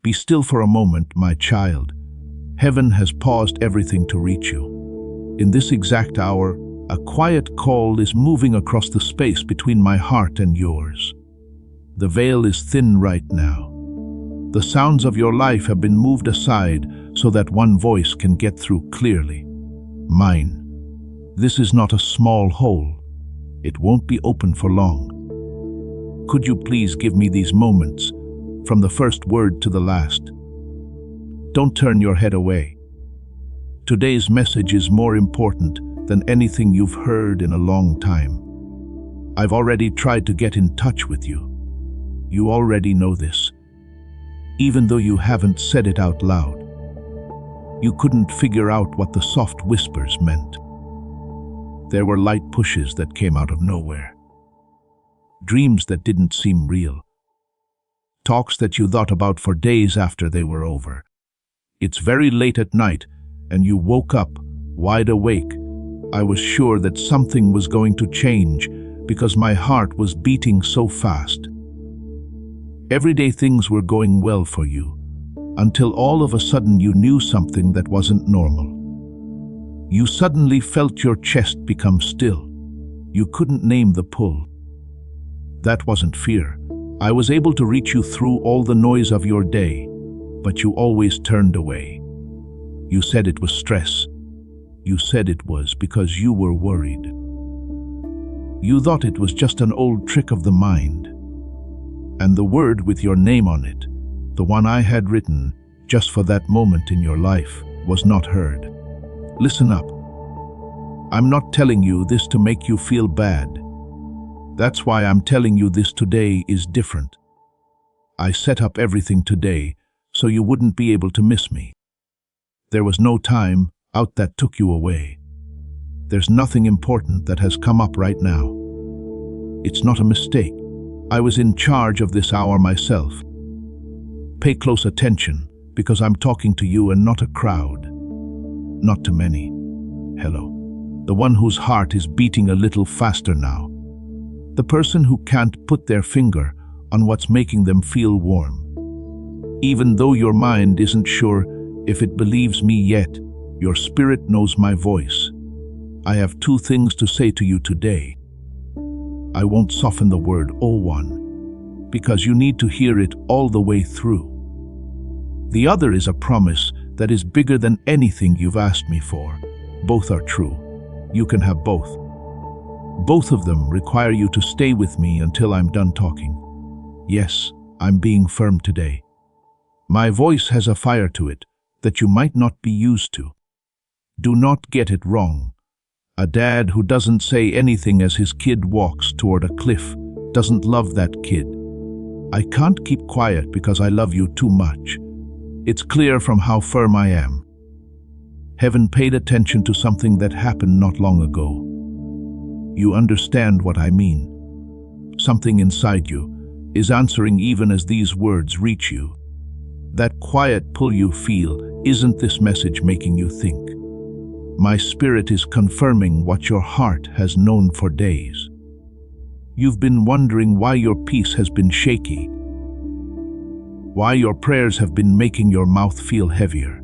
Be still for a moment, my child. Heaven has paused everything to reach you. In this exact hour, a quiet call is moving across the space between my heart and yours. The veil is thin right now. The sounds of your life have been moved aside so that one voice can get through clearly. Mine. This is not a small hole. It won't be open for long. Could you please give me these moments, from the first word to the last? Don't turn your head away. Today's message is more important than anything you've heard in a long time. I've already tried to get in touch with you. You already know this. Even though you haven't said it out loud. You couldn't figure out what the soft whispers meant. There were light pushes that came out of nowhere. Dreams that didn't seem real. Talks that you thought about for days after they were over. It's very late at night, and you woke up, wide awake. I was sure that something was going to change because my heart was beating so fast. Everyday things were going well for you, until all of a sudden you knew something that wasn't normal. You suddenly felt your chest become still. You couldn't name the pull. That wasn't fear. I was able to reach you through all the noise of your day, but you always turned away. You said it was stress. You said it was because you were worried. You thought it was just an old trick of the mind. And the word with your name on it, the one I had written just for that moment in your life, was not heard. Listen up. I'm not telling you this to make you feel bad. That's why I'm telling you this today is different. I set up everything today so you wouldn't be able to miss me. There was no time out that took you away. There's nothing important that has come up right now. It's not a mistake. I was in charge of this hour myself. Pay close attention, because I'm talking to you and not a crowd. Not to many. Hello. The one whose heart is beating a little faster now. The person who can't put their finger on what's making them feel warm. Even though your mind isn't sure if it believes me yet, your spirit knows my voice. I have two things to say to you today. I won't soften the word "oh one," because you need to hear it all the way through. The other is a promise that is bigger than anything you've asked me for. Both are true. You can have both. Both of them require you to stay with me until I'm done talking. Yes, I'm being firm today. My voice has a fire to it that you might not be used to. Do not get it wrong. A dad who doesn't say anything as his kid walks toward a cliff doesn't love that kid. I can't keep quiet because I love you too much. It's clear from how firm I am. Heaven paid attention to something that happened not long ago. You understand what I mean. Something inside you is answering even as these words reach you. That quiet pull you feel, isn't this message making you think? My spirit is confirming what your heart has known for days. You've been wondering why your peace has been shaky, why your prayers have been making your mouth feel heavier,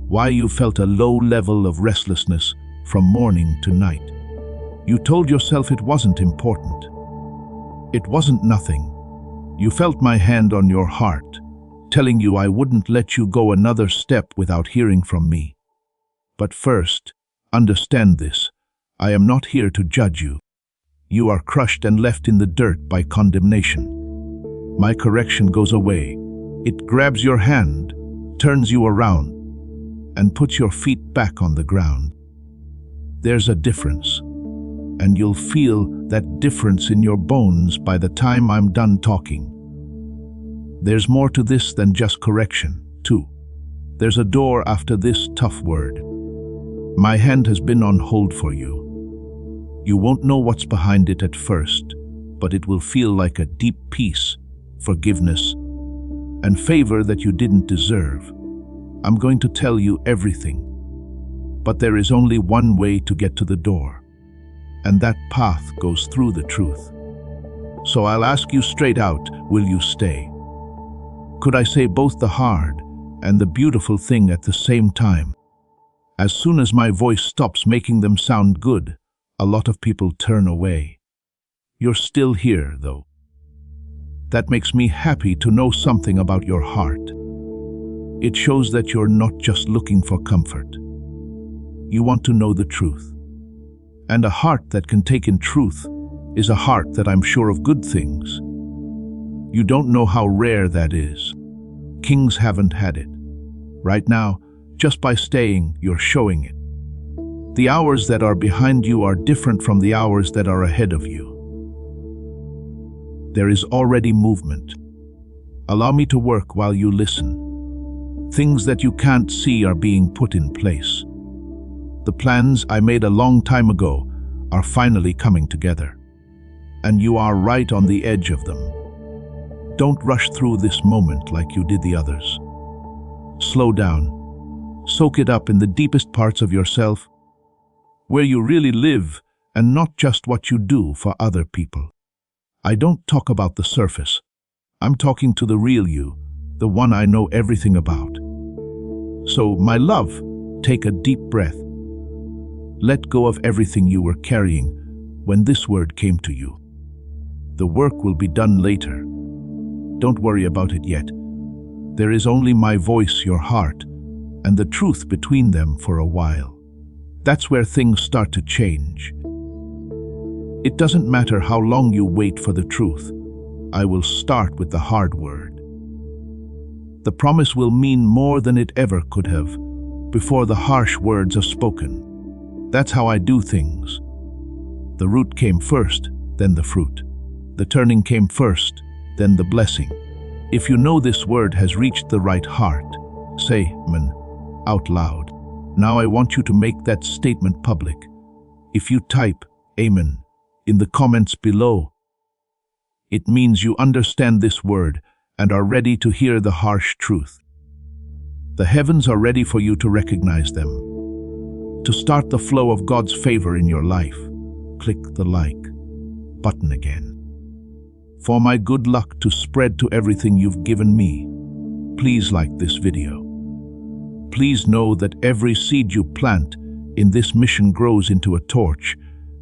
why you felt a low level of restlessness from morning to night. You told yourself it wasn't important. It wasn't nothing. You felt my hand on your heart, telling you I wouldn't let you go another step without hearing from me. But first, understand this. I am not here to judge you. You are crushed and left in the dirt by condemnation. My correction goes away. It grabs your hand, turns you around, and puts your feet back on the ground. There's a difference, and you'll feel that difference in your bones by the time I'm done talking. There's more to this than just correction, too. There's a door after this tough word. My hand has been on hold for you. You won't know what's behind it at first, but it will feel like a deep peace, forgiveness, and favor that you didn't deserve. I'm going to tell you everything, but there is only one way to get to the door, and that path goes through the truth. So I'll ask you straight out, will you stay? Could I say both the hard and the beautiful thing at the same time? As soon as my voice stops making them sound good, a lot of people turn away. You're still here, though. That makes me happy to know something about your heart. It shows that you're not just looking for comfort. You want to know the truth. And a heart that can take in truth is a heart that I'm sure of good things. You don't know how rare that is. Kings haven't had it. Right now, just by staying, you're showing it. The hours that are behind you are different from the hours that are ahead of you. There is already movement. Allow me to work while you listen. Things that you can't see are being put in place. The plans I made a long time ago are finally coming together. And you are right on the edge of them. Don't rush through this moment like you did the others. Slow down. Soak it up in the deepest parts of yourself, where you really live and not just what you do for other people. I don't talk about the surface. I'm talking to the real you, the one I know everything about. So, my love, take a deep breath. Let go of everything you were carrying when this word came to you. The work will be done later. Don't worry about it yet. There is only my voice, your heart, and the truth between them for a while. That's where things start to change. It doesn't matter how long you wait for the truth. I will start with the hard word. The promise will mean more than it ever could have before the harsh words are spoken. That's how I do things. The root came first, then the fruit. The turning came first, then the blessing. If you know this word has reached the right heart, say "Amen" out loud. Now I want you to make that statement public. If you type "Amen" in the comments below, it means you understand this word and are ready to hear the harsh truth. The heavens are ready for you to recognize them. To start the flow of God's favor in your life, click the like button again. For my good luck to spread to everything you've given me, please like this video. Please know that every seed you plant in this mission grows into a torch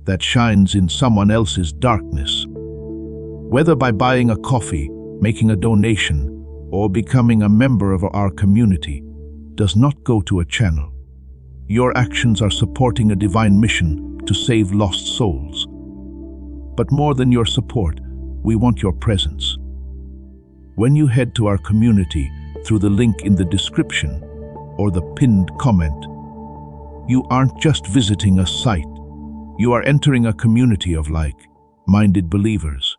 that shines in someone else's darkness. Whether by buying a coffee, making a donation, or becoming a member of our community, does not go to a channel. Your actions are supporting a divine mission to save lost souls. But more than your support, we want your presence. When you head to our community through the link in the description or the pinned comment, you aren't just visiting a site. You are entering a community of like-minded believers.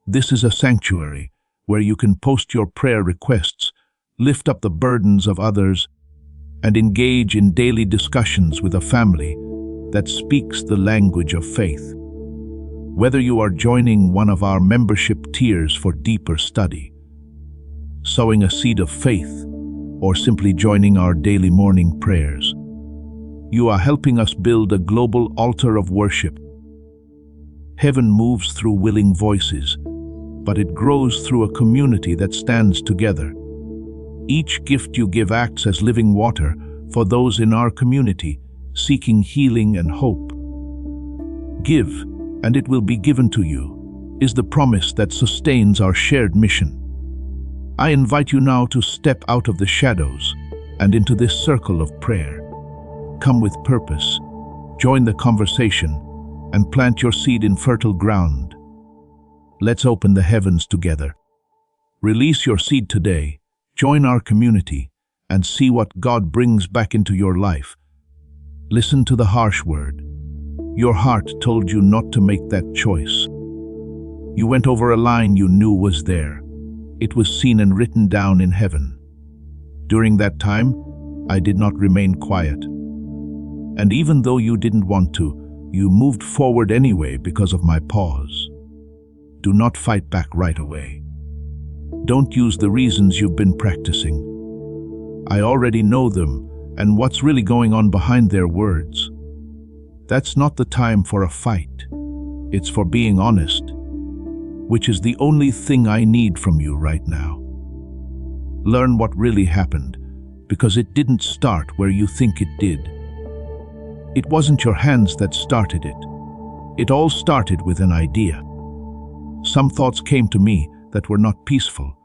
This is a sanctuary where you can post your prayer requests, lift up the burdens of others, and engage in daily discussions with a family that speaks the language of faith. Whether you are joining one of our membership tiers for deeper study, sowing a seed of faith, or simply joining our daily morning prayers, you are helping us build a global altar of worship. Heaven moves through willing voices, but it grows through a community that stands together. Each gift you give acts as living water for those in our community seeking healing and hope. Give, and it will be given to you, is the promise that sustains our shared mission. I invite you now to step out of the shadows and into this circle of prayer. Come with purpose, join the conversation, and plant your seed in fertile ground. Let's open the heavens together. Release your seed today, join our community, and see what God brings back into your life. Listen to the harsh word. Your heart told you not to make that choice. You went over a line you knew was there. It was seen and written down in heaven. During that time, I did not remain quiet. And even though you didn't want to, you moved forward anyway because of my pause. Do not fight back right away. Don't use the reasons you've been practicing. I already know them and what's really going on behind their words. That's not the time for a fight. It's for being honest, which is the only thing I need from you right now. Learn what really happened, because it didn't start where you think it did. It wasn't your hands that started it. It all started with an idea. Some thoughts came to me that were not peaceful,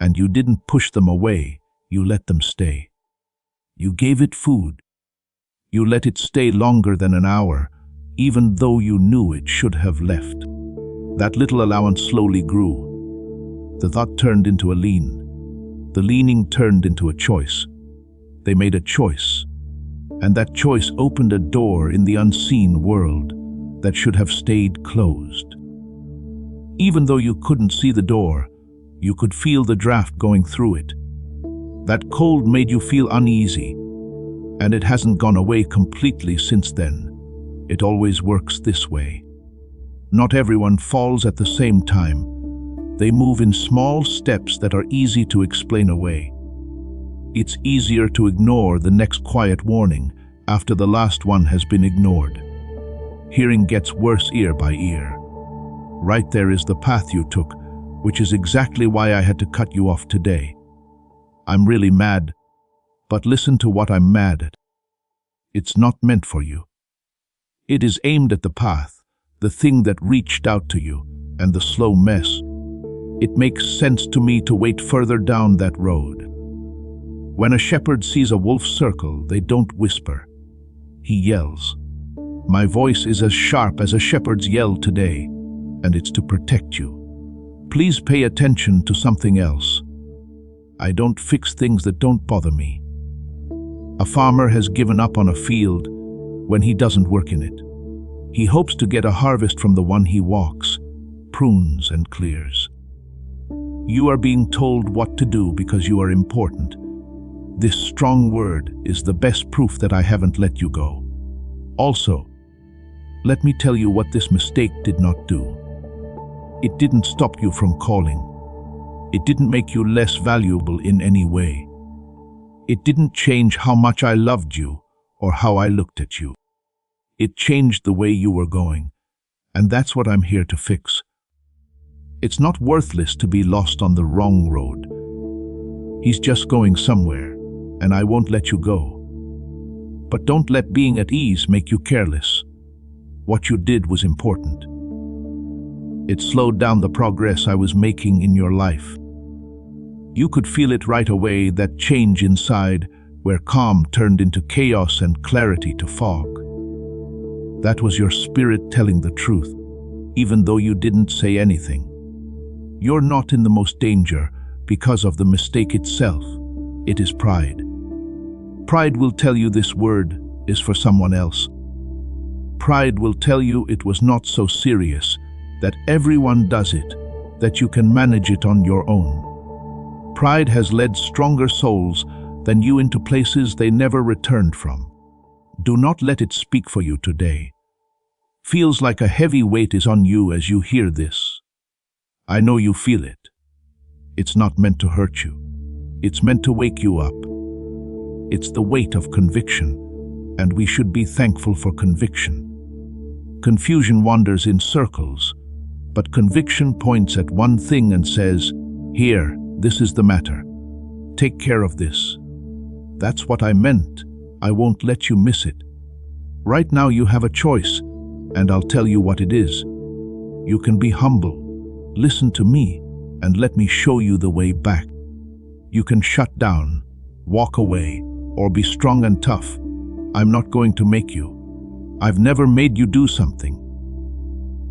and you didn't push them away, you let them stay. You gave it food. You let it stay longer than an hour, even though you knew it should have left. That little allowance slowly grew. The thought turned into a lean. The leaning turned into a choice. They made a choice, and that choice opened a door in the unseen world that should have stayed closed. Even though you couldn't see the door, you could feel the draft going through it. That cold made you feel uneasy, and it hasn't gone away completely since then. It always works this way. Not everyone falls at the same time. They move in small steps that are easy to explain away. It's easier to ignore the next quiet warning after the last one has been ignored. Hearing gets worse ear by ear. Right there is the path you took, which is exactly why I had to cut you off today. I'm really mad, but listen to what I'm mad at. It's not meant for you. It is aimed at the path, the thing that reached out to you, and the slow mess. It makes sense to me to wait further down that road. When a shepherd sees a wolf circle, they don't whisper. He yells. My voice is as sharp as a shepherd's yell today, and it's to protect you. Please pay attention to something else. I don't fix things that don't bother me. A farmer has given up on a field when he doesn't work in it. He hopes to get a harvest from the one he walks, prunes and clears. You are being told what to do because you are important. This strong word is the best proof that I haven't let you go. Also, let me tell you what this mistake did not do. It didn't stop you from calling. It didn't make you less valuable in any way. It didn't change how much I loved you or how I looked at you. It changed the way you were going, and that's what I'm here to fix. It's not worthless to be lost on the wrong road. He's just going somewhere, and I won't let you go. But don't let being at ease make you careless. What you did was important. It slowed down the progress I was making in your life. You could feel it right away, that change inside, where calm turned into chaos and clarity to fog. That was your spirit telling the truth, even though you didn't say anything. You're not in the most danger because of the mistake itself. It is pride. Pride will tell you this word is for someone else. Pride will tell you it was not so serious, that everyone does it, that you can manage it on your own. Pride has led stronger souls than you into places they never returned from. Do not let it speak for you today. Feels like a heavy weight is on you as you hear this. I know you feel it. It's not meant to hurt you. It's meant to wake you up. It's the weight of conviction, and we should be thankful for conviction. Confusion wanders in circles, but conviction points at one thing and says, here, this is the matter. Take care of this. That's what I meant. I won't let you miss it. Right now you have a choice, and I'll tell you what it is. You can be humble, listen to me, and let me show you the way back. You can shut down, walk away, or be strong and tough. I'm not going to make you. I've never made you do something.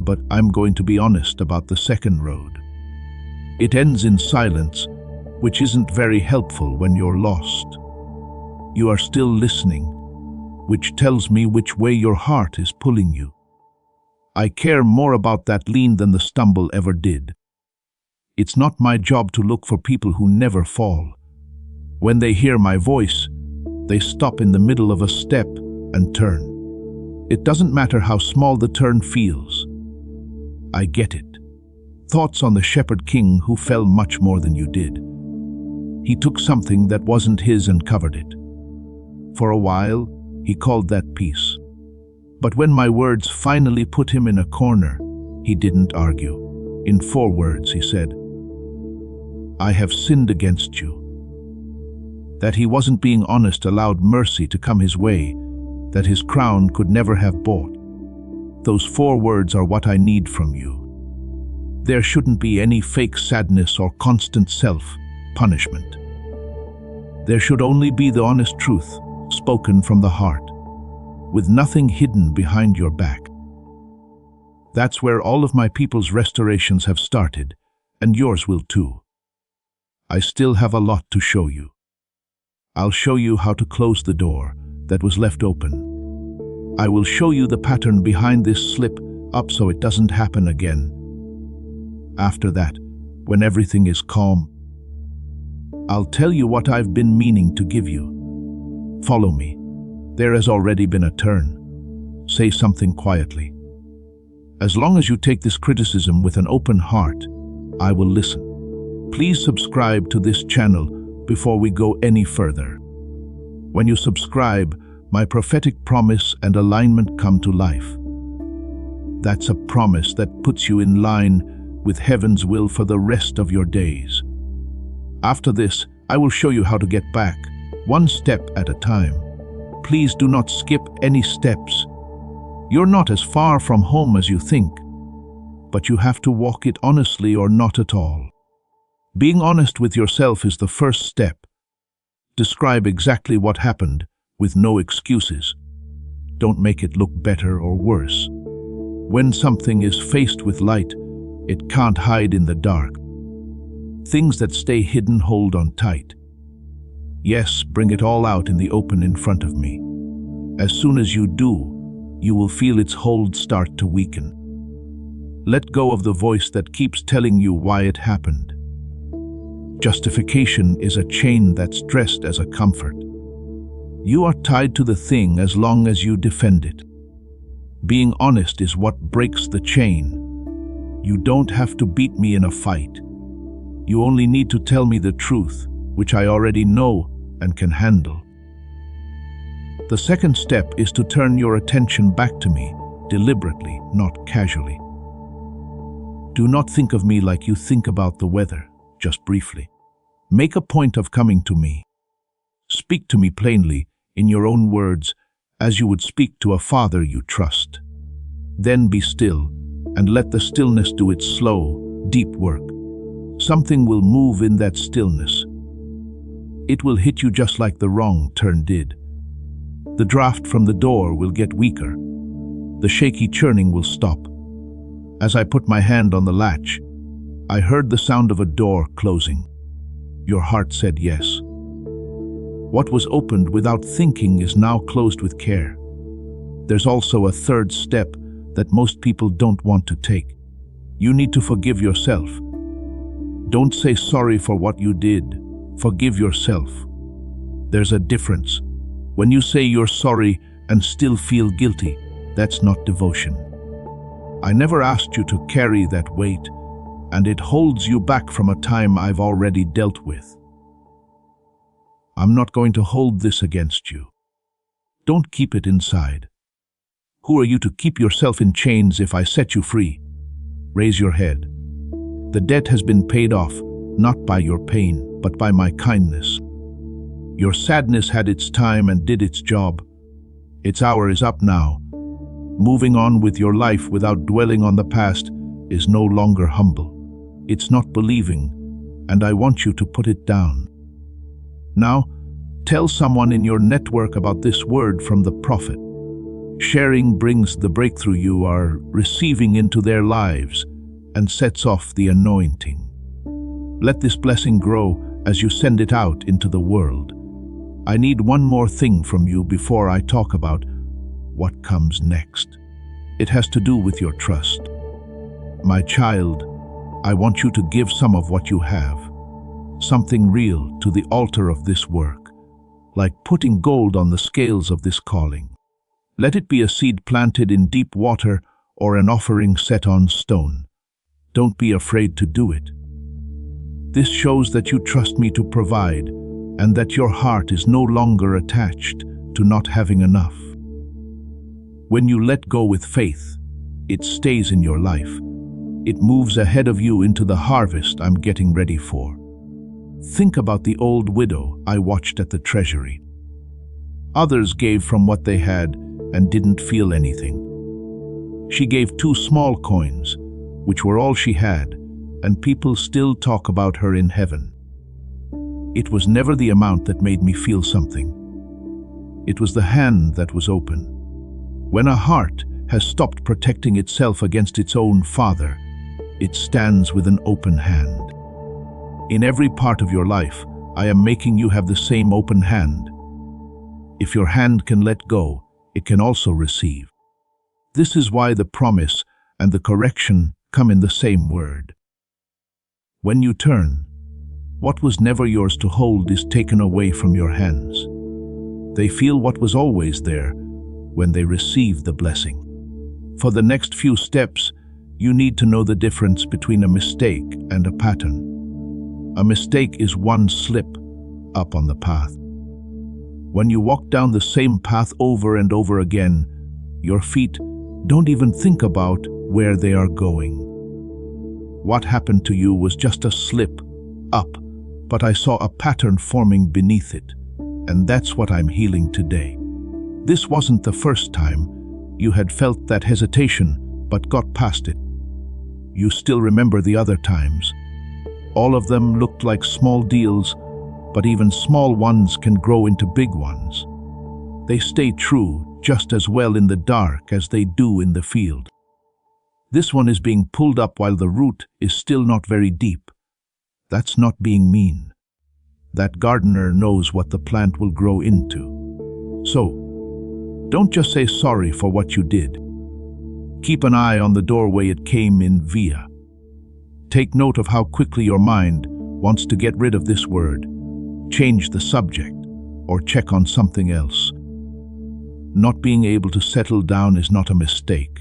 But I'm going to be honest about the second road. It ends in silence, which isn't very helpful when you're lost. You are still listening, which tells me which way your heart is pulling you. I care more about that lean than the stumble ever did. It's not my job to look for people who never fall. When they hear my voice, they stop in the middle of a step and turn. It doesn't matter how small the turn feels. I get it. Thoughts on the Shepherd King who fell much more than you did. He took something that wasn't his and covered it. For a while, he called that peace. But when my words finally put him in a corner, he didn't argue. In 4 words, he said, I have sinned against you. that he wasn't being honest allowed mercy to come his way, that his crown could never have bought. Those 4 words are what I need from you. There shouldn't be any fake sadness or constant self-punishment. There should only be the honest truth, spoken from the heart, with nothing hidden behind your back. That's where all of my people's restorations have started, and yours will too. I still have a lot to show you. I'll show you how to close the door that was left open. I will show you the pattern behind this slip up so it doesn't happen again. After that, when everything is calm, I'll tell you what I've been meaning to give you. Follow me. There has already been a turn. Say something quietly. As long as you take this criticism with an open heart, I will listen. Please subscribe to this channel before we go any further. When you subscribe, my prophetic promise and alignment come to life. That's a promise that puts you in line with heaven's will for the rest of your days. After this, I will show you how to get back, one step at a time. Please do not skip any steps. You're not as far from home as you think, but you have to walk it honestly or not at all. Being honest with yourself is the first step. Describe exactly what happened, with no excuses. Don't make it look better or worse. When something is faced with light, it can't hide in the dark. Things that stay hidden hold on tight. Yes, bring it all out in the open in front of me. As soon as you do, you will feel its hold start to weaken. Let go of the voice that keeps telling you why it happened. Justification is a chain that's dressed as a comfort. You are tied to the thing as long as you defend it. Being honest is what breaks the chain. You don't have to beat me in a fight. You only need to tell me the truth, which I already know and can handle. The second step is to turn your attention back to me, deliberately, not casually. Do not think of me like you think about the weather, just briefly. Make a point of coming to me. Speak to me plainly, in your own words, as you would speak to a father you trust. Then be still, and let the stillness do its slow, deep work. Something will move in that stillness. It will hit you just like the wrong turn did. The draft from the door will get weaker. The shaky churning will stop. As I put my hand on the latch, I heard the sound of a door closing. Your heart said yes. What was opened without thinking is now closed with care. There's also a third step that most people don't want to take. You need to forgive yourself. Don't say sorry for what you did. Forgive yourself. There's a difference. When you say you're sorry and still feel guilty, that's not devotion. I never asked you to carry that weight, and it holds you back from a time I've already dealt with. I'm not going to hold this against you. Don't keep it inside. Who are you to keep yourself in chains if I set you free? Raise your head. The debt has been paid off, not by your pain, but by my kindness. Your sadness had its time and did its job. Its hour is up now. Moving on with your life without dwelling on the past is no longer humble. It's not believing, and I want you to put it down. Now, tell someone in your network about this word from the prophet. Sharing brings the breakthrough you are receiving into their lives and sets off the anointing. Let this blessing grow as you send it out into the world. I need one more thing from you before I talk about what comes next. It has to do with your trust. My child, I want you to give some of what you have, something real, to the altar of this work, like putting gold on the scales of this calling. Let it be a seed planted in deep water or an offering set on stone. Don't be afraid to do it. This shows that you trust me to provide and that your heart is no longer attached to not having enough. When you let go with faith, it stays in your life. It moves ahead of you into the harvest I'm getting ready for. Think about the old widow I watched at the treasury. Others gave from what they had and didn't feel anything. She gave 2 small coins, which were all she had, and people still talk about her in heaven. It was never the amount that made me feel something. It was the hand that was open. When a heart has stopped protecting itself against its own father, it stands with an open hand. In every part of your life, I am making you have the same open hand. If your hand can let go, it can also receive. This is why the promise and the correction come in the same word. When you turn, what was never yours to hold is taken away from your hands. They feel what was always there when they receive the blessing. For the next few steps, you need to know the difference between a mistake and a pattern. A mistake is one slip up on the path. When you walk down the same path over and over again, your feet don't even think about where they are going. What happened to you was just a slip up, but I saw a pattern forming beneath it, and that's what I'm healing today. This wasn't the first time you had felt that hesitation, but got past it. You still remember the other times. All of them looked like small deals, but even small ones can grow into big ones. They stay true just as well in the dark as they do in the field. This one is being pulled up while the root is still not very deep. That's not being mean. That gardener knows what the plant will grow into. So, don't just say sorry for what you did. Keep an eye on the doorway it came in via. Take note of how quickly your mind wants to get rid of this word, change the subject, or check on something else. Not being able to settle down is not a mistake.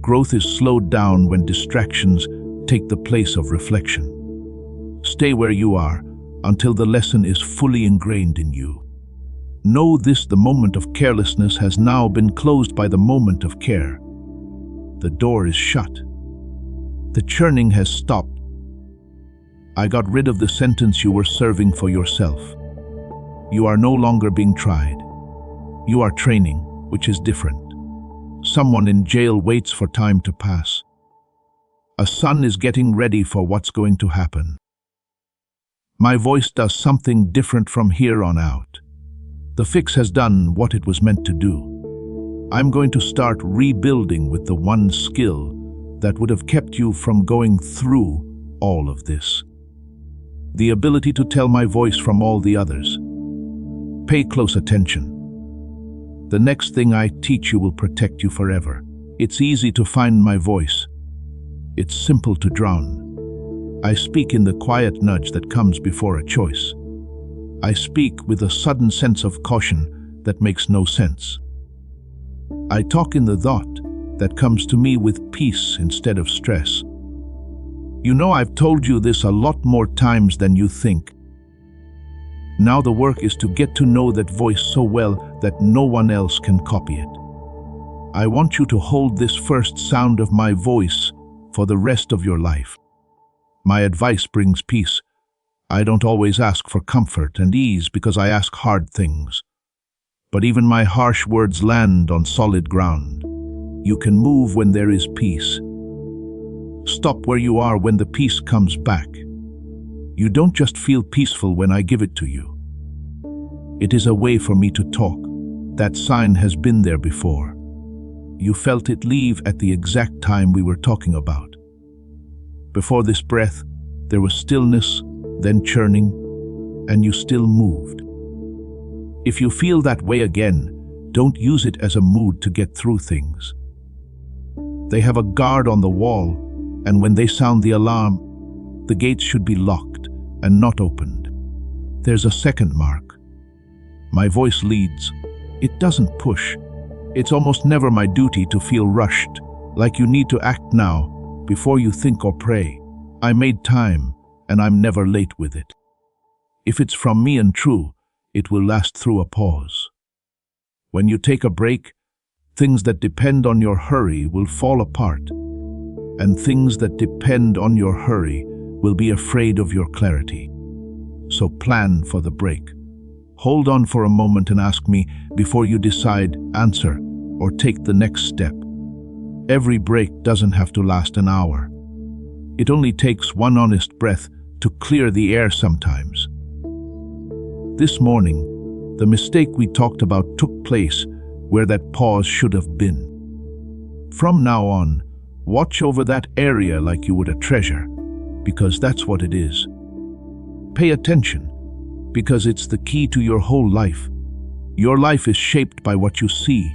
Growth is slowed down when distractions take the place of reflection. Stay where you are until the lesson is fully ingrained in you. Know this: the moment of carelessness has now been closed by the moment of care. The door is shut. The churning has stopped. I got rid of the sentence you were serving for yourself. You are no longer being tried. You are training, which is different. Someone in jail waits for time to pass. A son is getting ready for what's going to happen. My voice does something different from here on out. The fix has done what it was meant to do. I'm going to start rebuilding with the one skill that would have kept you from going through all of this. The ability to tell my voice from all the others. Pay close attention. The next thing I teach you will protect you forever. It's easy to find my voice. It's simple to drown. I speak in the quiet nudge that comes before a choice. I speak with a sudden sense of caution that makes no sense. I talk in the thought that comes to me with peace instead of stress. You know, I've told you this a lot more times than you think. Now the work is to get to know that voice so well that no one else can copy it. I want you to hold this first sound of my voice for the rest of your life. My advice brings peace. I don't always ask for comfort and ease because I ask hard things. But even my harsh words land on solid ground. You can move when there is peace. Stop where you are when the peace comes back. You don't just feel peaceful when I give it to you. It is a way for me to talk. That sign has been there before. You felt it leave at the exact time we were talking about. Before this breath, there was stillness, then churning, and you still moved. If you feel that way again, don't use it as a mood to get through things. They have a guard on the wall, and when they sound the alarm, the gates should be locked and not opened. There's a second mark. My voice leads. It doesn't push. It's almost never my duty to feel rushed, like you need to act now, before you think or pray. I made time, and I'm never late with it. If it's from me and true, it will last through a pause. When you take a break, things that depend on your hurry will fall apart, and things that depend on your hurry will be afraid of your clarity. So plan for the break. Hold on for a moment and ask me before you decide, answer, or take the next step. Every break doesn't have to last an hour. It only takes one honest breath to clear the air sometimes. This morning, the mistake we talked about took place where that pause should have been. From now on, watch over that area like you would a treasure, because that's what it is. Pay attention, because it's the key to your whole life. Your life is shaped by what you see.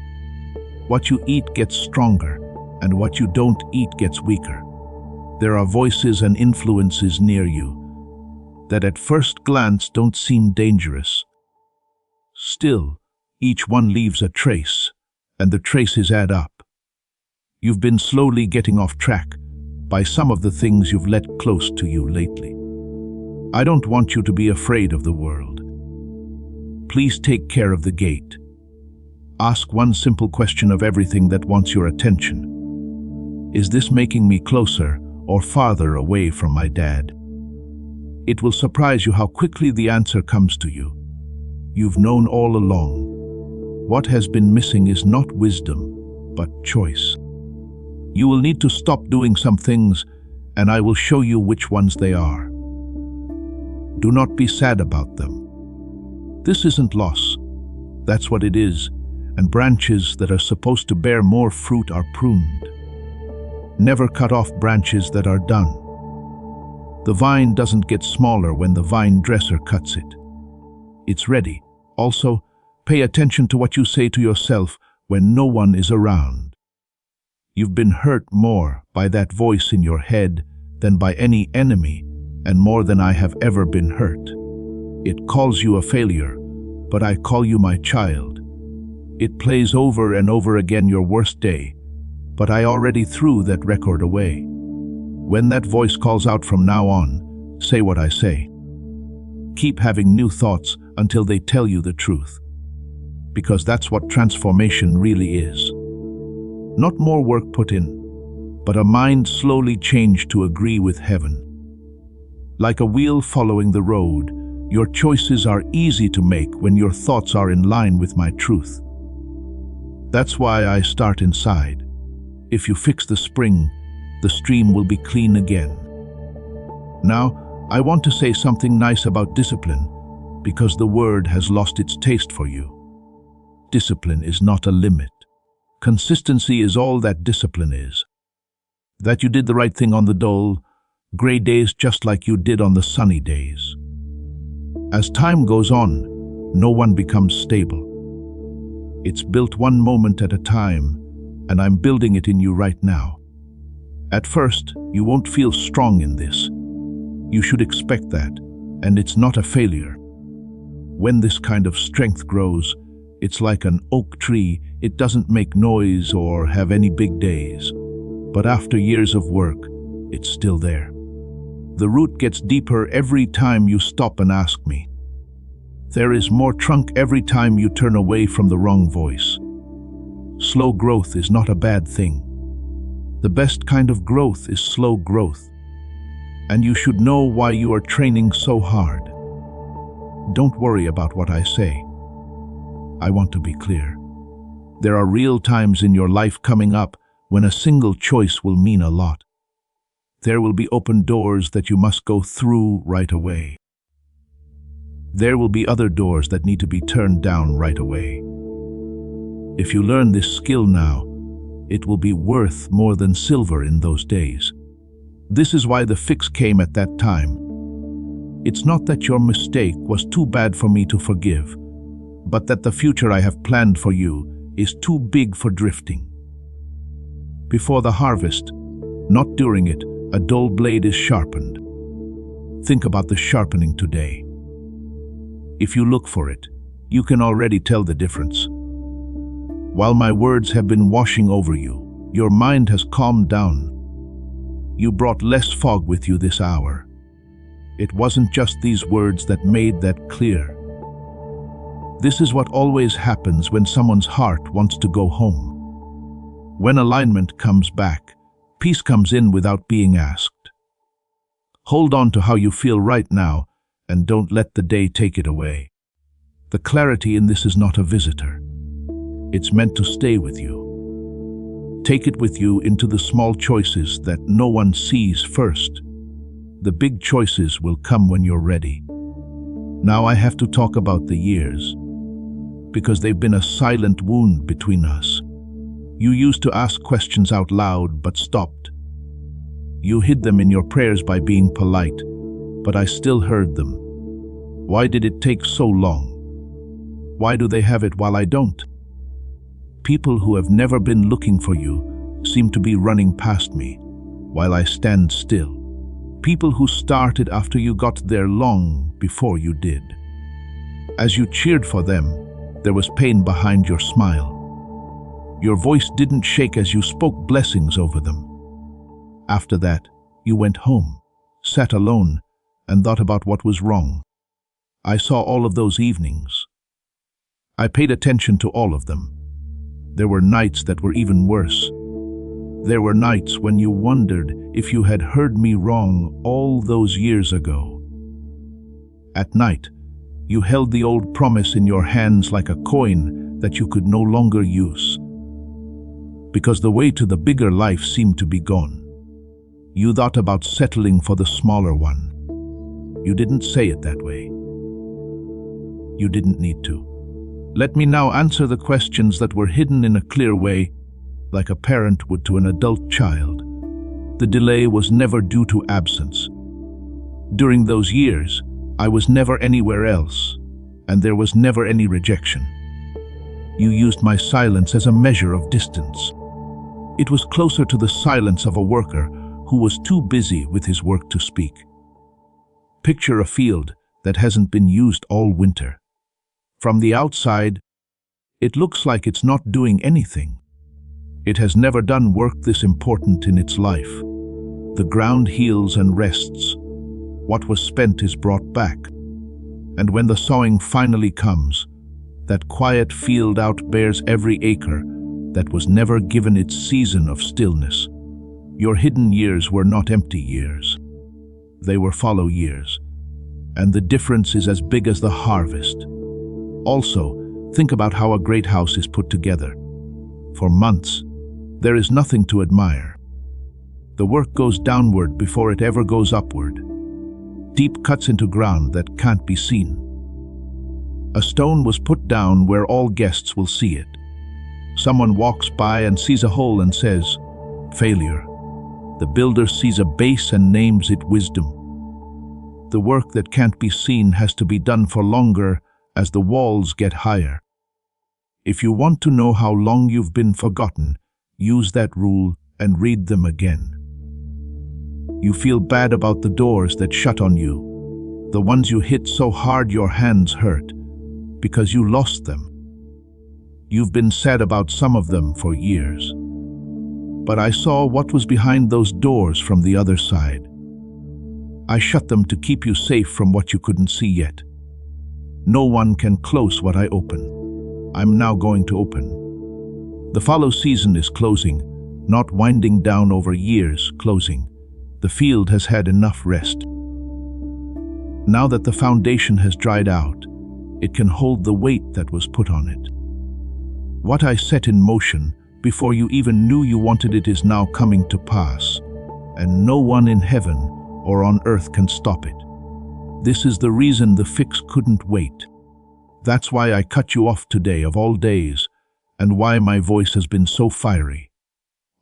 What you eat gets stronger, and what you don't eat gets weaker. There are voices and influences near you that at first glance don't seem dangerous. Still, each one leaves a trace, and the traces add up. You've been slowly getting off track by some of the things you've let close to you lately. I don't want you to be afraid of the world. Please take care of the gate. Ask one simple question of everything that wants your attention. Is this making me closer or farther away from my dad? It will surprise you how quickly the answer comes to you. You've known all along. What has been missing is not wisdom, but choice. You will need to stop doing some things, and I will show you which ones they are. Do not be sad about them. This isn't loss. That's what it is, and branches that are supposed to bear more fruit are pruned. Never cut off branches that are done. The vine doesn't get smaller when the vine dresser cuts it. It's ready. Also, pay attention to what you say to yourself when no one is around. You've been hurt more by that voice in your head than by any enemy, and more than I have ever been hurt. It calls you a failure, but I call you my child. It plays over and over again your worst day, but I already threw that record away. When that voice calls out from now on, say what I say. Keep having new thoughts until they tell you the truth. Because that's what transformation really is. Not more work put in, but a mind slowly changed to agree with heaven. Like a wheel following the road, your choices are easy to make when your thoughts are in line with my truth. That's why I start inside. If you fix the spring, the stream will be clean again. Now, I want to say something nice about discipline, because the word has lost its taste for you. Discipline is not a limit. Consistency is all that discipline is. That you did the right thing on the dull, gray days just like you did on the sunny days. As time goes on, no one becomes stable. It's built one moment at a time, and I'm building it in you right now. At first, you won't feel strong in this. You should expect that, and it's not a failure. When this kind of strength grows, it's like an oak tree. It doesn't make noise or have any big days. But after years of work, it's still there. The root gets deeper every time you stop and ask me. There is more trunk every time you turn away from the wrong voice. Slow growth is not a bad thing. The best kind of growth is slow growth. And you should know why you are training so hard. Don't worry about what I say. I want to be clear. There are real times in your life coming up when a single choice will mean a lot. There will be open doors that you must go through right away. There will be other doors that need to be turned down right away. If you learn this skill now, it will be worth more than silver in those days. This is why the fix came at that time. It's not that your mistake was too bad for me to forgive, but that the future I have planned for you is too big for drifting. Before the harvest, not during it, a dull blade is sharpened. Think about the sharpening today. If you look for it, you can already tell the difference. While my words have been washing over you, your mind has calmed down. You brought less fog with you this hour. It wasn't just these words that made that clear. This is what always happens when someone's heart wants to go home. When alignment comes back, peace comes in without being asked. Hold on to how you feel right now, and don't let the day take it away. The clarity in this is not a visitor. It's meant to stay with you. Take it with you into the small choices that no one sees first. The big choices will come when you're ready. Now I have to talk about the years, because they've been a silent wound between us. You used to ask questions out loud, but stopped. You hid them in your prayers by being polite, but I still heard them. Why did it take so long? Why do they have it while I don't? People who have never been looking for you seem to be running past me, while I stand still. People who started after you got there long before you did. As you cheered for them, there was pain behind your smile. Your voice didn't shake as you spoke blessings over them. After that, you went home, sat alone, and thought about what was wrong. I saw all of those evenings. I paid attention to all of them. There were nights that were even worse. There were nights when you wondered if you had heard me wrong all those years ago. At night, you held the old promise in your hands like a coin that you could no longer use, because the way to the bigger life seemed to be gone. You thought about settling for the smaller one. You didn't say it that way. You didn't need to. Let me now answer the questions that were hidden in a clear way, like a parent would to an adult child. The delay was never due to absence. During those years, I was never anywhere else, and there was never any rejection. You used my silence as a measure of distance. It was closer to the silence of a worker who was too busy with his work to speak. Picture a field that hasn't been used all winter. From the outside, it looks like it's not doing anything. It has never done work this important in its life. The ground heals and rests. What was spent is brought back. And when the sowing finally comes, that quiet field outbears every acre that was never given its season of stillness. Your hidden years were not empty years. They were fallow years, and the difference is as big as the harvest. Also, think about how a great house is put together. For months, there is nothing to admire. The work goes downward before it ever goes upward. Deep cuts into ground that can't be seen. A stone was put down where all guests will see it. Someone walks by and sees a hole and says, "Failure." The builder sees a base and names it wisdom. The work that can't be seen has to be done for longer as the walls get higher. If you want to know how long you've been forgotten, use that rule and read them again. You feel bad about the doors that shut on you, the ones you hit so hard your hands hurt, because you lost them. You've been sad about some of them for years. But I saw what was behind those doors from the other side. I shut them to keep you safe from what you couldn't see yet. No one can close what I open. I'm now going to open. The fallow season is closing, not winding down over years, closing. The field has had enough rest. Now that the foundation has dried out, it can hold the weight that was put on it. What I set in motion before you even knew you wanted it is now coming to pass, and no one in heaven or on earth can stop it. This is the reason the fix couldn't wait. That's why I cut you off today of all days, and why my voice has been so fiery.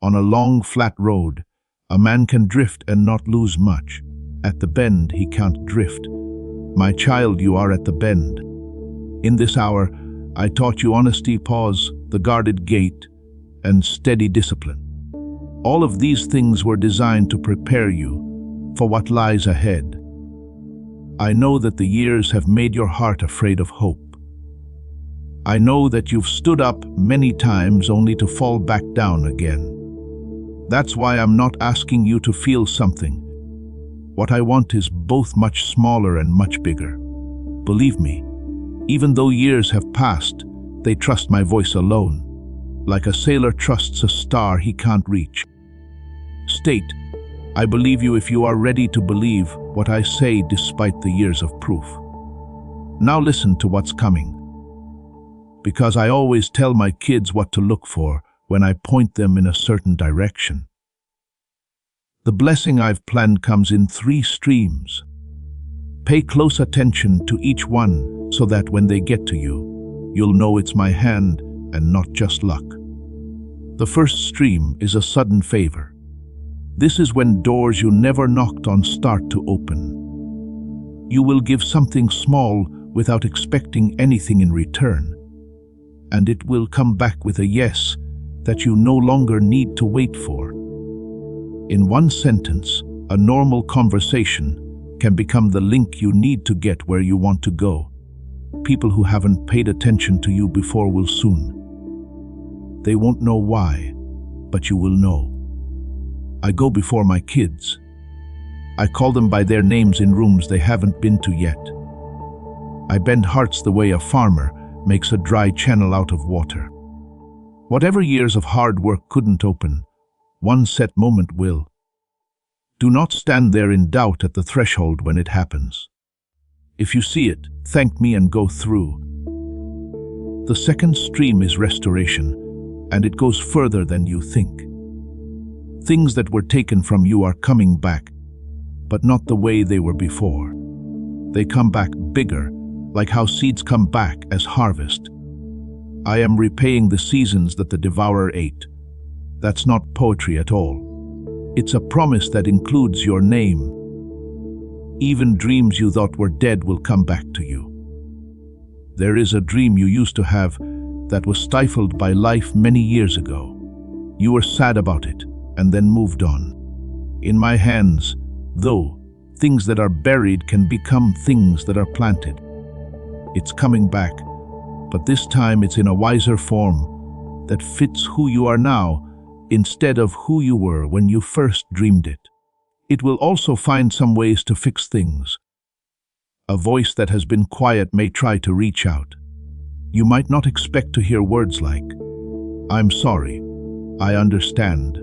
On a long, flat road, a man can drift and not lose much. At the bend, he can't drift. My child, you are at the bend. In this hour, I taught you honesty, pause, the guarded gate, and steady discipline. All of these things were designed to prepare you for what lies ahead. I know that the years have made your heart afraid of hope. I know that you've stood up many times only to fall back down again. That's why I'm not asking you to feel something. What I want is both much smaller and much bigger. Believe me, even though years have passed, they trust my voice alone, like a sailor trusts a star he can't reach. State, I believe you if you are ready to believe what I say despite the years of proof. Now listen to what's coming. Because I always tell my kids what to look for when I point them in a certain direction. The blessing I've planned comes in 3 streams. Pay close attention to each one so that when they get to you, you'll know it's my hand and not just luck. The first stream is a sudden favor. This is when doors you never knocked on start to open. You will give something small without expecting anything in return, and it will come back with a yes that you no longer need to wait for. In one sentence, a normal conversation can become the link you need to get where you want to go. People who haven't paid attention to you before will soon. They won't know why, but you will know. I go before my kids. I call them by their names in rooms they haven't been to yet. I bend hearts the way a farmer makes a dry channel out of water. Whatever years of hard work couldn't open, one set moment will. Do not stand there in doubt at the threshold when it happens. If you see it, thank me and go through. The second stream is restoration, and it goes further than you think. Things that were taken from you are coming back, but not the way they were before. They come back bigger, like how seeds come back as harvest. I am repaying the seasons that the devourer ate. That's not poetry at all. It's a promise that includes your name. Even dreams you thought were dead will come back to you. There is a dream you used to have that was stifled by life many years ago. You were sad about it and then moved on. In my hands, though, things that are buried can become things that are planted. It's coming back, but this time it's in a wiser form that fits who you are now instead of who you were when you first dreamed it. It will also find some ways to fix things. A voice that has been quiet may try to reach out. You might not expect to hear words like, "I'm sorry, I understand,"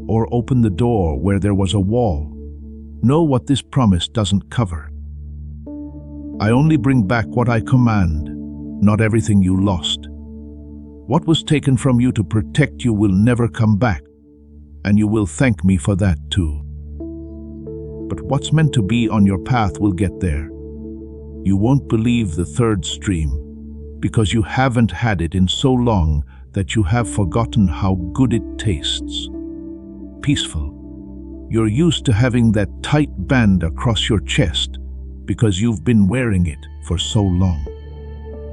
or "open the door where there was a wall." Know what this promise doesn't cover. I only bring back what I command, not everything you lost. What was taken from you to protect you will never come back, and you will thank me for that too. But what's meant to be on your path will get there. You won't believe the third stream, because you haven't had it in so long that you have forgotten how good it tastes. Peaceful. You're used to having that tight band across your chest because you've been wearing it for so long.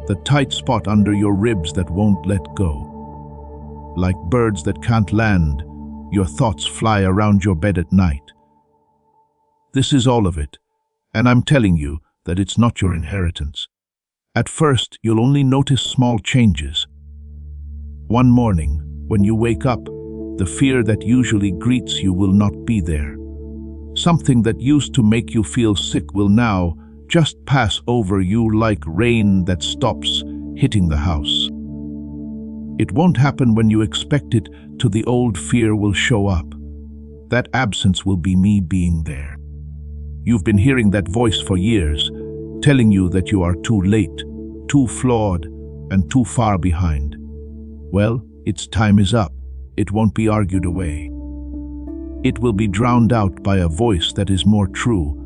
The tight spot under your ribs that won't let go. Like birds that can't land, your thoughts fly around your bed at night. This is all of it, and I'm telling you that it's not your inheritance. At first, you'll only notice small changes. One morning, when you wake up, the fear that usually greets you will not be there. Something that used to make you feel sick will now just pass over you like rain that stops hitting the house. It won't happen when you expect it to. The old fear will show up. That absence will be me being there. You've been hearing that voice for years, telling you that you are too late, too flawed, and too far behind. Well, its time is up. It won't be argued away. It will be drowned out by a voice that is more true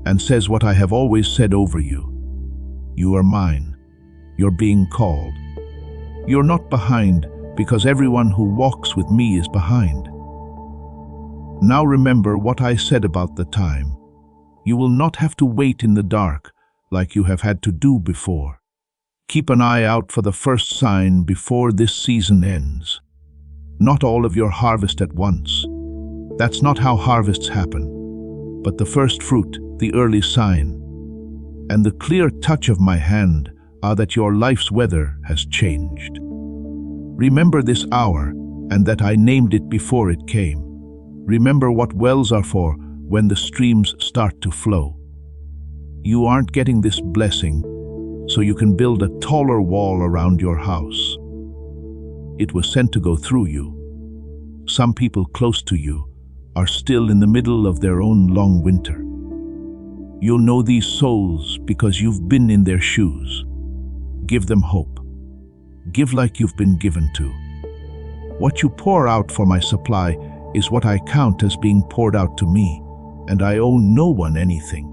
and says what I have always said over you. You are mine. You're being called. You're not behind because everyone who walks with me is behind. Now remember what I said about the time. You will not have to wait in the dark like you have had to do before. Keep an eye out for the first sign before this season ends. Not all of your harvest at once. That's not how harvests happen. But the first fruit, the early sign, and the clear touch of my hand are that your life's weather has changed. Remember this hour and that I named it before it came. Remember what wells are for when the streams start to flow. You aren't getting this blessing so you can build a taller wall around your house. It was sent to go through you. Some people close to you are still in the middle of their own long winter. You'll know these souls because you've been in their shoes. Give them hope. Give like you've been given to. What you pour out for my supply is what I count as being poured out to me, and I owe no one anything.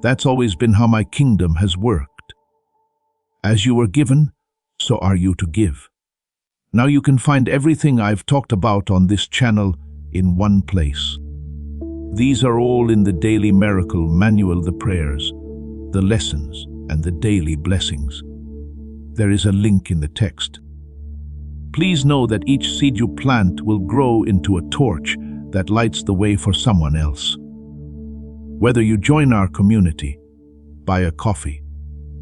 That's always been how my kingdom has worked. As you were given, so are you to give. Now you can find everything I've talked about on this channel in one place. These are all in the Daily Miracle Manual, the prayers, the lessons, and the daily blessings. There is a link in the text. Please know that each seed you plant will grow into a torch that lights the way for someone else. Whether you join our community, buy a coffee,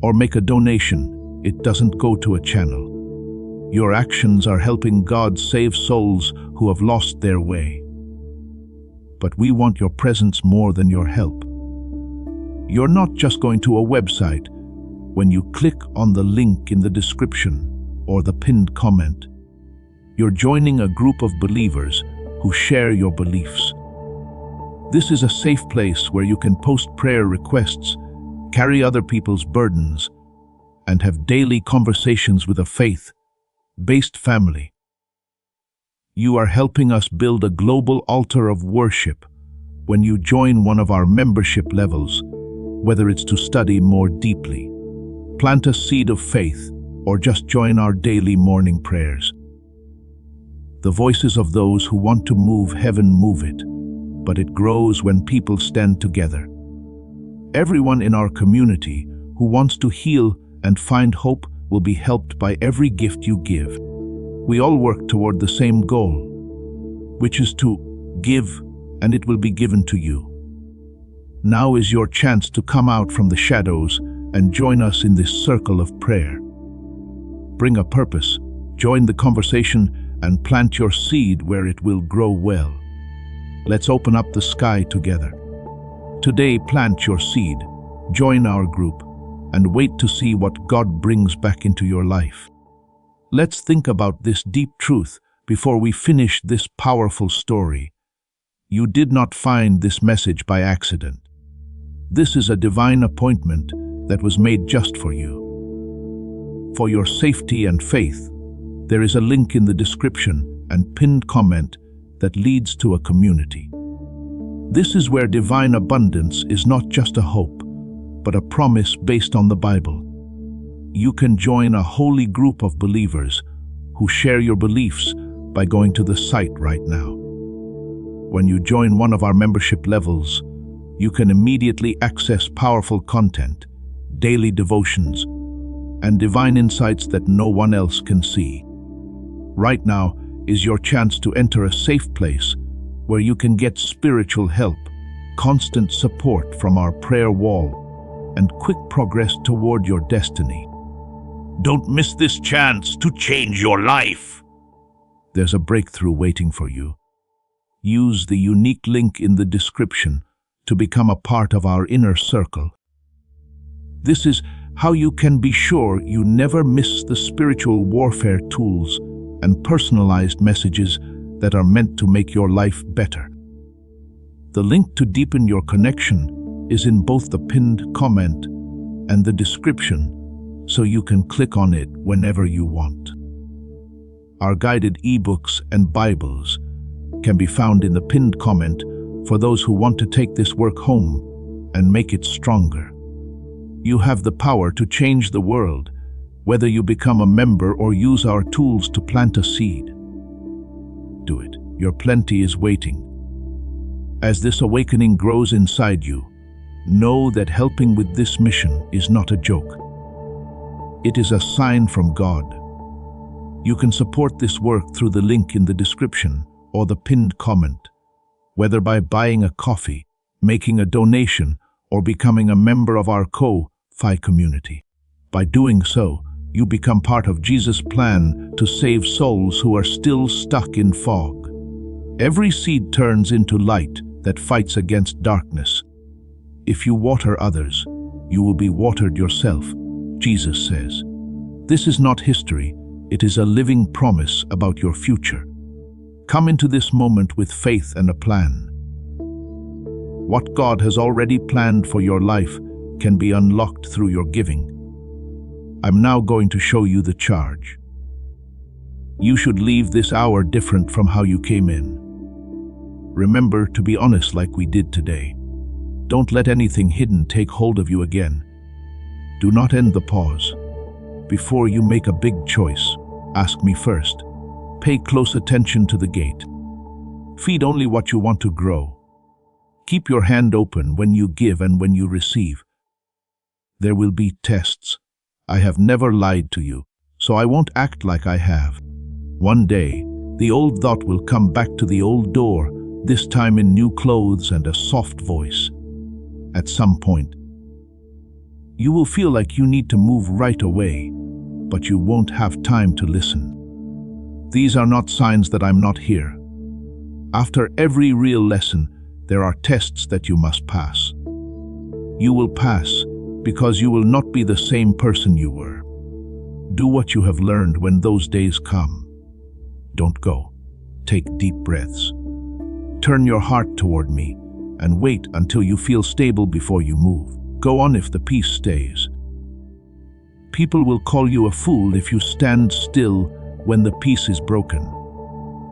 or make a donation, it doesn't go to a channel. Your actions are helping God save souls who have lost their way. But we want your presence more than your help. You're not just going to a website. When you click on the link in the description or the pinned comment, you're joining a group of believers who share your beliefs. This is a safe place where you can post prayer requests, carry other people's burdens, and have daily conversations with a faith-based family. You are helping us build a global altar of worship when you join one of our membership levels, whether it's to study more deeply, plant a seed of faith, or just join our daily morning prayers. The voices of those who want to move heaven move it, but it grows when people stand together. Everyone in our community who wants to heal and find hope will be helped by every gift you give. We all work toward the same goal, which is to give, and it will be given to you. Now is your chance to come out from the shadows and join us in this circle of prayer. Bring a purpose, join the conversation, and plant your seed where it will grow well. Let's open up the sky together. Today, plant your seed, join our group, and wait to see what God brings back into your life. Let's think about this deep truth before we finish this powerful story. You did not find this message by accident. This is a divine appointment that was made just for you. For your safety and faith, there is a link in the description and pinned comment that leads to a community. This is where divine abundance is not just a hope, but a promise based on the Bible. You can join a holy group of believers who share your beliefs by going to the site right now. When you join one of our membership levels, you can immediately access powerful content, daily devotions, and divine insights that no one else can see. Right now is your chance to enter a safe place where you can get spiritual help, constant support from our prayer wall, and quick progress toward your destiny. Don't miss this chance to change your life. There's a breakthrough waiting for you. Use the unique link in the description to become a part of our inner circle. This is how you can be sure you never miss the spiritual warfare tools and personalized messages that are meant to make your life better. The link to deepen your connection is in both the pinned comment and the description, so you can click on it whenever you want. Our guided ebooks and Bibles can be found in the pinned comment for those who want to take this work home and make it stronger. You have the power to change the world, whether you become a member or use our tools to plant a seed. Do it. Your plenty is waiting. As this awakening grows inside you, know that helping with this mission is not a joke. It is a sign from God. You can support this work through the link in the description or the pinned comment, whether by buying a coffee, making a donation, or becoming a member of our Ko-Fi community. By doing so, you become part of Jesus' plan to save souls who are still stuck in fog. Every seed turns into light that fights against darkness. If you water others, you will be watered yourself, Jesus says. This is not history, it is a living promise about your future. Come into this moment with faith and a plan. What God has already planned for your life can be unlocked through your giving. I'm now going to show you the charge. You should leave this hour different from how you came in. Remember to be honest like we did today. Don't let anything hidden take hold of you again. Do not end the pause. Before you make a big choice, ask me first. Pay close attention to the gate. Feed only what you want to grow. Keep your hand open when you give and when you receive. There will be tests. I have never lied to you, so I won't act like I have. One day, the old thought will come back to the old door, this time in new clothes and a soft voice. At some point, you will feel like you need to move right away, but you won't have time to listen. These are not signs that I'm not here. After every real lesson, there are tests that you must pass. You will pass because you will not be the same person you were. Do what you have learned when those days come. Don't go. Take deep breaths. Turn your heart toward me and wait until you feel stable before you move. Go on if the peace stays. People will call you a fool if you stand still when the peace is broken.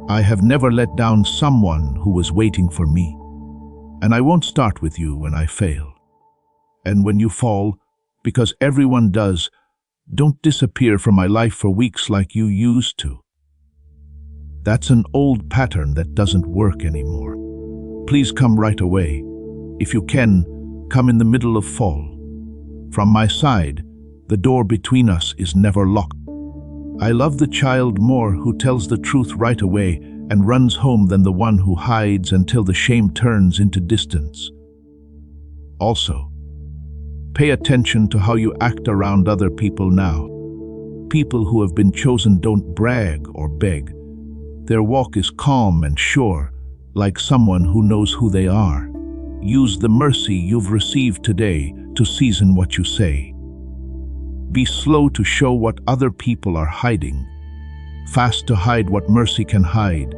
I have never let down someone who was waiting for me. And I won't start with you when I fail. And when you fall, because everyone does, don't disappear from my life for weeks like you used to. That's an old pattern that doesn't work anymore. Please come right away. If you can, come in the middle of fall. From my side, the door between us is never locked. I love the child more who tells the truth right away and runs home than the one who hides until the shame turns into distance. Also, pay attention to how you act around other people now. People who have been chosen don't brag or beg. Their walk is calm and sure, like someone who knows who they are. Use the mercy you've received today to season what you say. Be slow to show what other people are hiding, fast to hide what mercy can hide,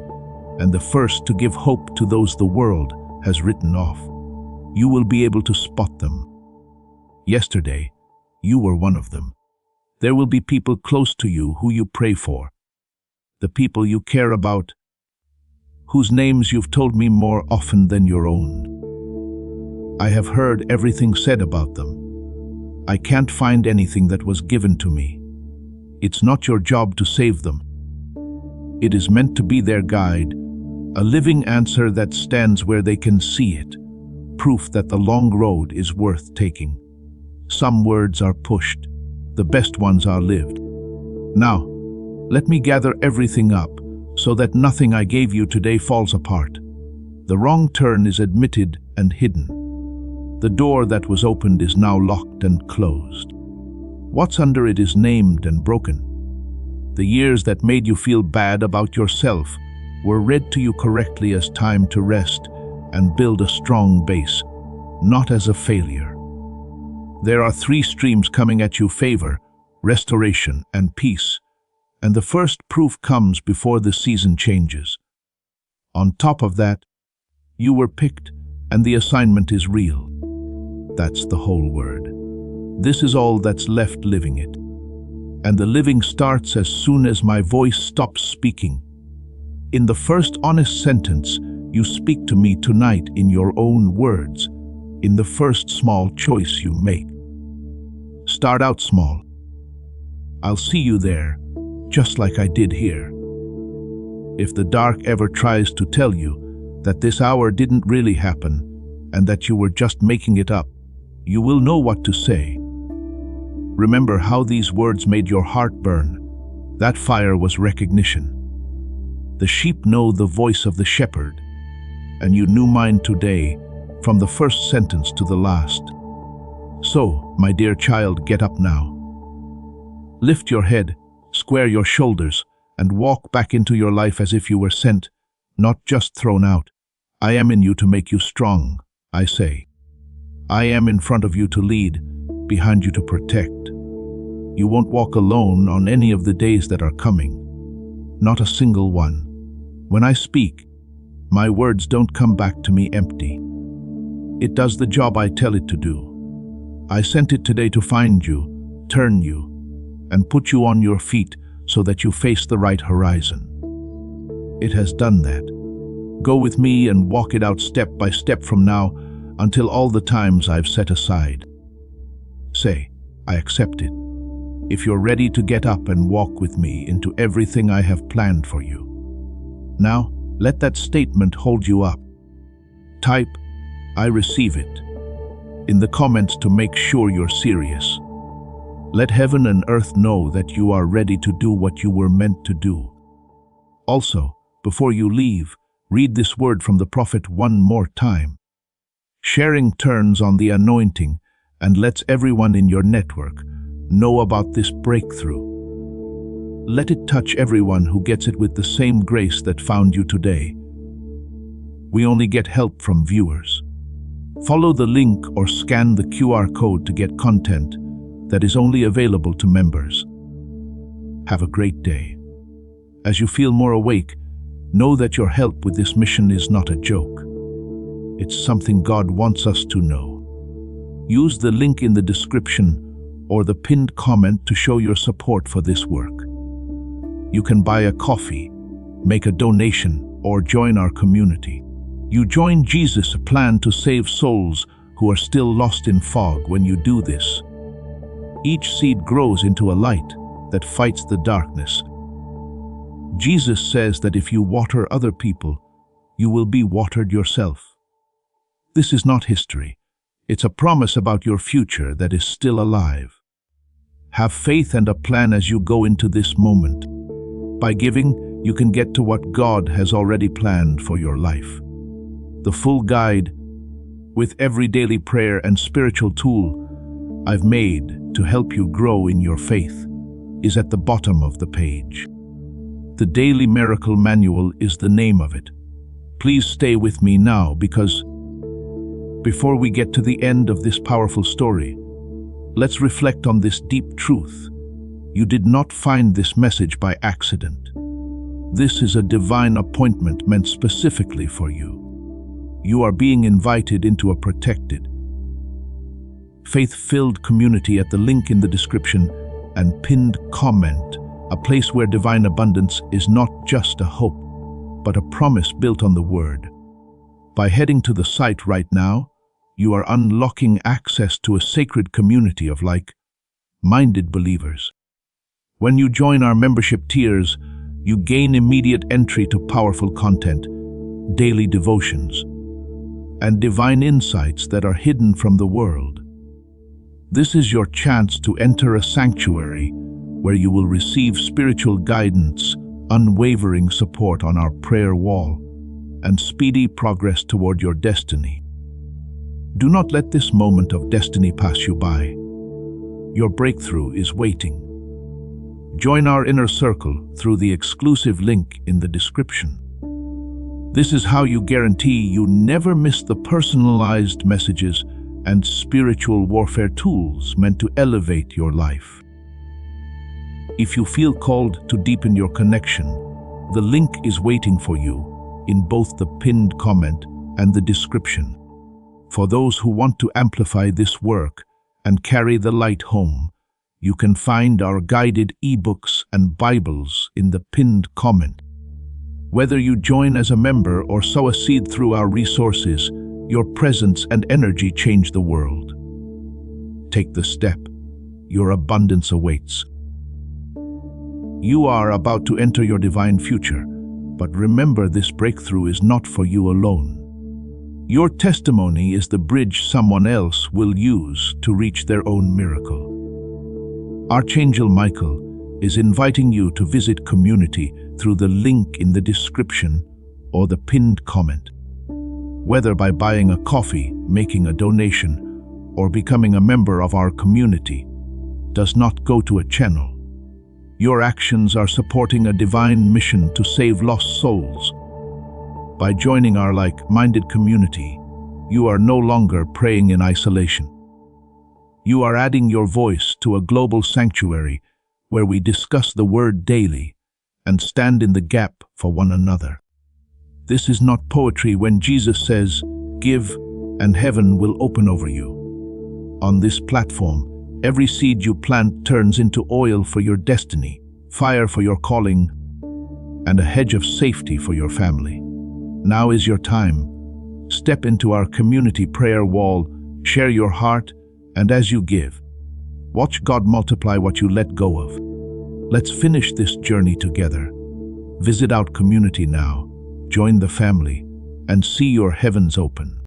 and the first to give hope to those the world has written off. You will be able to spot them. Yesterday, you were one of them. There will be people close to you who you pray for, the people you care about, whose names you've told me more often than your own. I have heard everything said about them. I can't find anything that was given to me. It's not your job to save them. It is meant to be their guide, a living answer that stands where they can see it, proof that the long road is worth taking. Some words are pushed, the best ones are lived. Now, let me gather everything up so that nothing I gave you today falls apart. The wrong turn is admitted and hidden. The door that was opened is now locked and closed. What's under it is named and broken. The years that made you feel bad about yourself were read to you correctly as time to rest and build a strong base, not as a failure. There are 3 streams coming at you: favor, restoration, and peace. And the first proof comes before the season changes. On top of that, you were picked and the assignment is real. That's the whole word. This is all that's left living it. And the living starts as soon as my voice stops speaking. In the first honest sentence, you speak to me tonight in your own words, in the first small choice you make. Start out small. I'll see you there, just like I did here. If the dark ever tries to tell you that this hour didn't really happen and that you were just making it up, you will know what to say. Remember how these words made your heart burn. That fire was recognition. The sheep know the voice of the shepherd, and you knew mine today, from the first sentence to the last. So, my dear child, get up now. Lift your head, square your shoulders, and walk back into your life as if you were sent, not just thrown out. I am in you to make you strong, I say. I am in front of you to lead, behind you to protect. You won't walk alone on any of the days that are coming. Not a single one. When I speak, my words don't come back to me empty. It does the job I tell it to do. I sent it today to find you, turn you, and put you on your feet so that you face the right horizon. It has done that. Go with me and walk it out step by step from now until all the times I've set aside. Say, I accept it. If you're ready to get up and walk with me into everything I have planned for you. Now, let that statement hold you up. Type, I receive it, in the comments to make sure you're serious. Let heaven and earth know that you are ready to do what you were meant to do. Also, before you leave, read this word from the prophet one more time. Sharing turns on the anointing and lets everyone in your network know about this breakthrough. Let it touch everyone who gets it with the same grace that found you today. We only get help from viewers. Follow the link or scan the QR code to get content that is only available to members. Have a great day. As you feel more awake, know that your help with this mission is not a joke. It's something God wants us to know. Use the link in the description or the pinned comment to show your support for this work. You can buy a coffee, make a donation, or join our community. You join Jesus' plan to save souls who are still lost in fog when you do this. Each seed grows into a light that fights the darkness. Jesus says that if you water other people, you will be watered yourself. This is not history. It's a promise about your future that is still alive. Have faith and a plan as you go into this moment. By giving, you can get to what God has already planned for your life. The full guide, with every daily prayer and spiritual tool I've made to help you grow in your faith, is at the bottom of the page. The Daily Miracle Manual is the name of it. Please stay with me now because before we get to the end of this powerful story, let's reflect on this deep truth. You did not find this message by accident. This is a divine appointment meant specifically for you. You are being invited into a protected, faith-filled community at the link in the description and pinned comment, a place where divine abundance is not just a hope, but a promise built on the Word. By heading to the site right now, you are unlocking access to a sacred community of like-minded believers. When you join our membership tiers, you gain immediate entry to powerful content, daily devotions, and divine insights that are hidden from the world. This is your chance to enter a sanctuary where you will receive spiritual guidance, unwavering support on our prayer wall, and speedy progress toward your destiny. Do not let this moment of destiny pass you by. Your breakthrough is waiting. Join our inner circle through the exclusive link in the description. This is how you guarantee you never miss the personalized messages and spiritual warfare tools meant to elevate your life. If you feel called to deepen your connection, the link is waiting for you in both the pinned comment and the description. For those who want to amplify this work and carry the light home, you can find our guided ebooks and Bibles in the pinned comment. Whether you join as a member or sow a seed through our resources, your presence and energy change the world. Take the step. Your abundance awaits. You are about to enter your divine future, but remember, this breakthrough is not for you alone. Your testimony is the bridge someone else will use to reach their own miracle. Archangel Michael is inviting you to visit community through the link in the description or the pinned comment. Whether by buying a coffee, making a donation, or becoming a member of our community, does not go to a channel. Your actions are supporting a divine mission to save lost souls. By joining our like-minded community, you are no longer praying in isolation. You are adding your voice to a global sanctuary where we discuss the Word daily and stand in the gap for one another. This is not poetry when Jesus says, "Give, and heaven will open over you." On this platform, every seed you plant turns into oil for your destiny, fire for your calling, and a hedge of safety for your family. Now is your time. Step into our community prayer wall, share your heart, and as you give, watch God multiply what you let go of. Let's finish this journey together. Visit our community now, join the family, and see your heavens open.